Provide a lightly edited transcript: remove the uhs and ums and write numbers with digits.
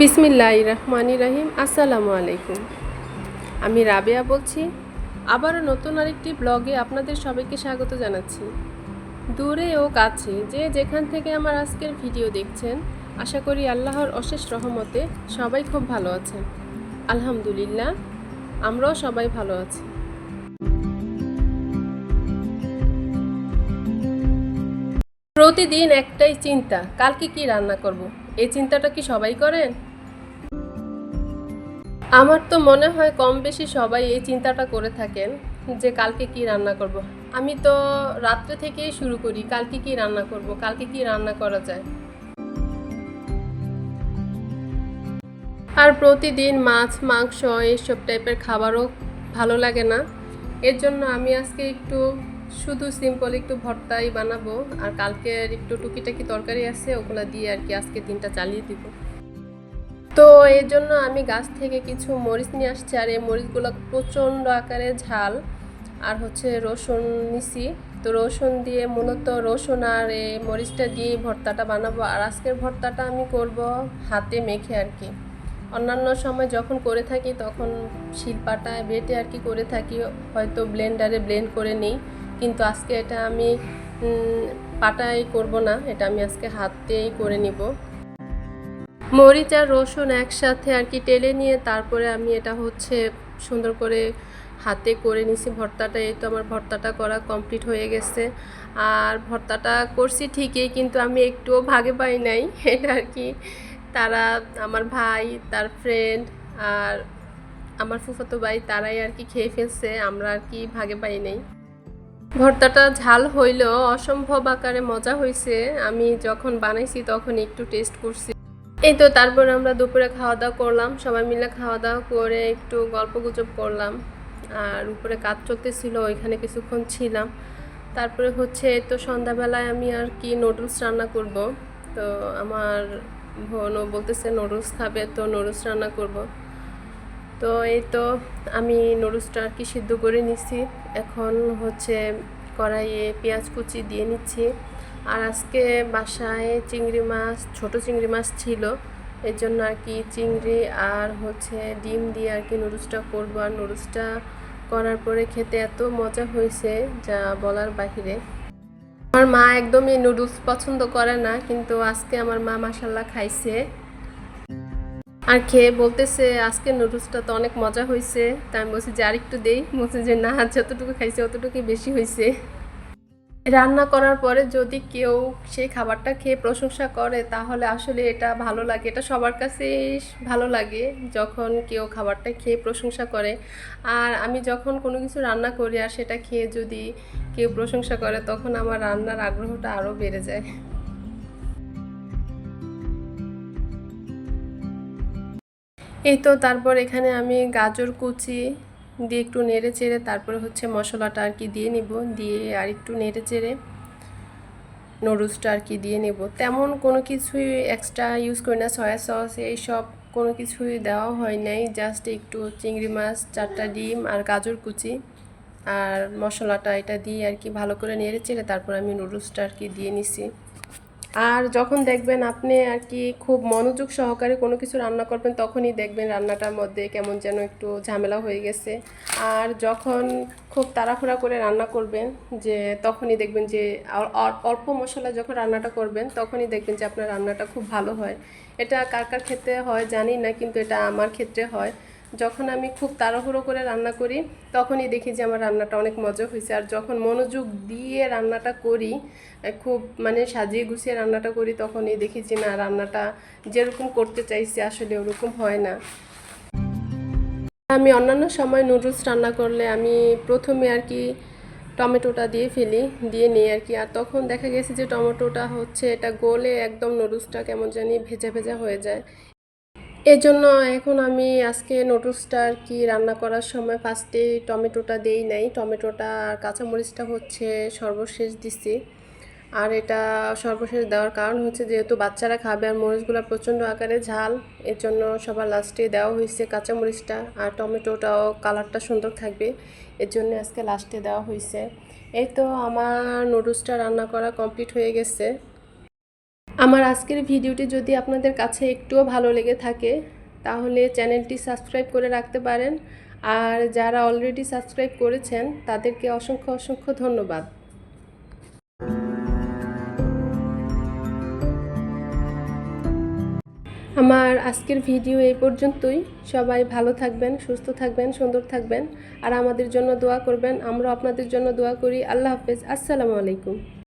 বিসমিল্লাহির রহমানির রহিম। আসসালামু আলাইকুম। আমি রাবেয়া বলছি। আবারও নতুন আরেকটি ব্লগে আপনাদের সবাইকে স্বাগত জানাচ্ছি। দূরে ও কাছে যে যেখান থেকে আমার আজকের ভিডিও দেখছেন, আশা করি আল্লাহর অশেষ রহমতে সবাই খুব ভালো আছেন। আলহামদুলিল্লাহ, আমরাও সবাই ভালো আছি। প্রতিদিন একটাই চিন্তা, কালকে কি রান্না করব। এই চিন্তাটা কি সবাই করেন? আমার তো মনে হয় কম বেশি সবাই এই চিন্তাটা করে থাকেন যে কালকে কি রান্না করব। আমি তো রাত্রে থেকেই শুরু করি, কালকে কি রান্না করব, কালকে কি রান্না করা যায়। আর প্রতিদিন মাছ মাংস এইসব টাইপের খাবারও ভালো লাগে না। এর জন্য আমি আজকে একটু শুধু সিম্পল একটু ভর্তাই বানাবো, আর কালকের একটু টুকিটাকি তরকারি আছে, ওগুলো দিয়ে আর কি আজকে দিনটা চালিয়ে দিব। তো এর জন্য আমি গাছ থেকে কিছু মরিচ নিয়ে আসছি, আর এই মরিচগুলো প্রচণ্ড আকারে ঝাল। আর হচ্ছে রসুন নিছি। তো রসুন দিয়ে মূলত রসুন আর এই মরিচটা দিয়ে ভর্তাটা বানাবো। আর আজকের ভর্তাটা আমি করব হাতে মেখে আর কি। অন্যান্য সময় যখন করে থাকি তখন শিলপাটায় বেটে আর কি করে থাকি, হয়তো ব্লেন্ডারে ব্লেন্ড করে নিই। কিন্তু আজকে এটা আমি পাটায় করব না, এটা আমি আজকে হাতেই করে নিব। মরিচ আর রসুন একসাথে আর কি টেলে নিয়ে তারপরে আমি এটা হচ্ছে সুন্দর করে হাতে করে নিছি ভর্তাটা। এই তো আমার ভর্তাটা করা কমপ্লিট হয়ে গেছে। আর ভর্তাটা করছি ঠিকই, কিন্তু আমি একটুও ভাগে পাই নাই। এটা আর কি তারা, আমার ভাই, তার ফ্রেন্ড আর আমার ফুফাতো ভাই, তারাই আর কি খেয়ে ফেলছে, আমরা আর কি ভাগে পাই নাই। ভর্তাটা ঝাল হইলেও অসম্ভব আকারে মজা হয়েছে। আমি যখন বানাইছি তখন একটু টেস্ট করছি। এই তো তারপর আমরা দুপুরে খাওয়া দাওয়া করলাম, সবাই মিলে খাওয়া দাওয়া করে একটু গল্প গুজব করলাম। আর উপরে কাজ চলতেছিল, ওইখানে কিছুক্ষণ ছিলাম। তারপরে হচ্ছে এই তো সন্ধ্যাবেলায় আমি আর কি নুডলস রান্না করব। তো আমার বোনও বলতেছে নুডলস খাবে, তো নুডলস রান্না করব। তো এই তো আমি নুডলসটা আর কি সিদ্ধ করে নিচ্ছি। এখন হচ্ছে কড়াইয়ে পেঁয়াজ কুচি দিয়ে নিচ্ছি। আর আজকে বাসায় চিংড়ি মাছ, ছোট চিংড়ি মাছ ছিল, এর জন্য আর কি চিংড়ি আর হচ্ছে ডিম দিয়ে আর কি নুডলসটা করবো। আর নুডলসটা করার পরে খেতে এত মজা হয়েছে যা বলার বাহিরে। আমার মা একদমই নুডলস পছন্দ করে না, কিন্তু আজকে আমার মা মাশাল্লাহ খাইছে। আর খেয়ে বলতেছে আজকে নুডলসটা তো অনেক মজা হয়েছে। তাই আমি বলছি যে আর একটু দেই, বলছে যে না, যতটুকু খাইছে অতটুকুই বেশি হয়েছে। রান্না করার পরে যদি কেউ সেই খাবারটা খেয়ে প্রশংসা করে তাহলে আসলে এটা ভালো লাগে, এটা সবার কাছেই ভালো লাগে যখন কেউ খাবারটা খেয়ে প্রশংসা করে। আর আমি যখন কোনো কিছু রান্না করি আর সেটা খেয়ে যদি কেউ প্রশংসা করে তখন আমার রান্নার আগ্রহটা আরও বেড়ে যায়। এই তো তারপর এখানে আমি গাজর কুচি দিয়ে একটু নেড়ে চেড়ে তারপরে হচ্ছে মশলাটা আর কি দিয়ে নিব, দিয়ে আর একটু নেড়ে চেড়ে নুডলসটা আর কি দিয়ে নেব। তেমন কোনো কিছুই এক্সট্রা ইউজ করি না, সয়া সস এইসব কোনো কিছুই দেওয়া হয় নাই। জাস্ট একটু চিংড়ি মাছ, 4টা ডিম আর গাজর কুচি আর মশলাটা এটা দিয়ে আর কি ভালো করে নেড়ে চেড়ে তারপর আমি নুডলসটা আর কি দিয়ে নিছি। আর যখন দেখবেন আপনি আর কি খুব মনোযোগ সহকারে কোনো কিছু রান্না করবেন তখনই দেখবেন রান্নাটার মধ্যে কেমন যেন একটু ঝামেলা হয়ে গেছে। আর যখন খুব তাড়াহুড়া করে রান্না করবেন যে তখনই দেখবেন যে অল্প মশলা যখন রান্নাটা করবেন তখনই দেখবেন যে আপনার রান্নাটা খুব ভালো হয়। এটা কার কার ক্ষেত্রে হয় জানি না, কিন্তু এটা আমার ক্ষেত্রে হয়। যখন আমি খুব তাড়াহুড়ো করে রান্না করি তখনই দেখি যে আমার রান্নাটা অনেক মজা হয়েছে। আর যখন মনোযোগ দিয়ে রান্নাটা করি, খুব মানে সাজিয়ে গুছিয়ে রান্নাটা করি, তখনই দেখি যে না, রান্নাটা যেরকম করতে চাইছি আসলে ওরকম হয় না। আমি অন্যান্য সময় নুডলস রান্না করলে আমি প্রথমে আর কি টমেটোটা দিয়ে ফেলি, দিয়ে নিই আর কি। আর তখন দেখা গেছে যে টমেটোটা হচ্ছে এটা গলে একদম নুডলসটা কেমন জানি ভেজা ভেজা হয়ে যায়। এজন্য এখন আমি আজকে নুডলসটা আর কি রান্না করার সময় ফার্স্টে টমেটোটা দেই নাই, টমেটোটা আর কাঁচামরিচটা হচ্ছে সর্বশেষ দিছি। আর এটা সর্বশেষ দেওয়ার কারণ হচ্ছে যেহেতু বাচ্চারা খাবে আর মরিচগুলো প্রচণ্ড আকারে ঝাল, এর জন্য সবার লাস্টে দেওয়া হয়েছে কাঁচামরিচটা। আর টমেটোটাও কালারটা সুন্দর থাকবে, এর জন্য আজকে লাস্টে দেওয়া হয়েছে। এই তো আমার নুডলসটা রান্না করা কমপ্লিট হয়ে গেছে। আমার আজকের ভিডিওটি যদি আপনাদের কাছে একটুও ভালো লেগে থাকে তাহলে চ্যানেলটি সাবস্ক্রাইব করে রাখতে পারেন। আর যারা অলরেডি সাবস্ক্রাইব করেছেন তাদেরকে অসংখ্য অসংখ্য ধন্যবাদ। আমার আজকের ভিডিও এই পর্যন্তই। সবাই ভালো থাকবেন, সুস্থ থাকবেন, সুন্দর থাকবেন আর আমাদের জন্য দোয়া করবেন। আমরা আপনাদের জন্য দোয়া করি। আল্লাহ হাফেজ। আসসালামু আলাইকুম।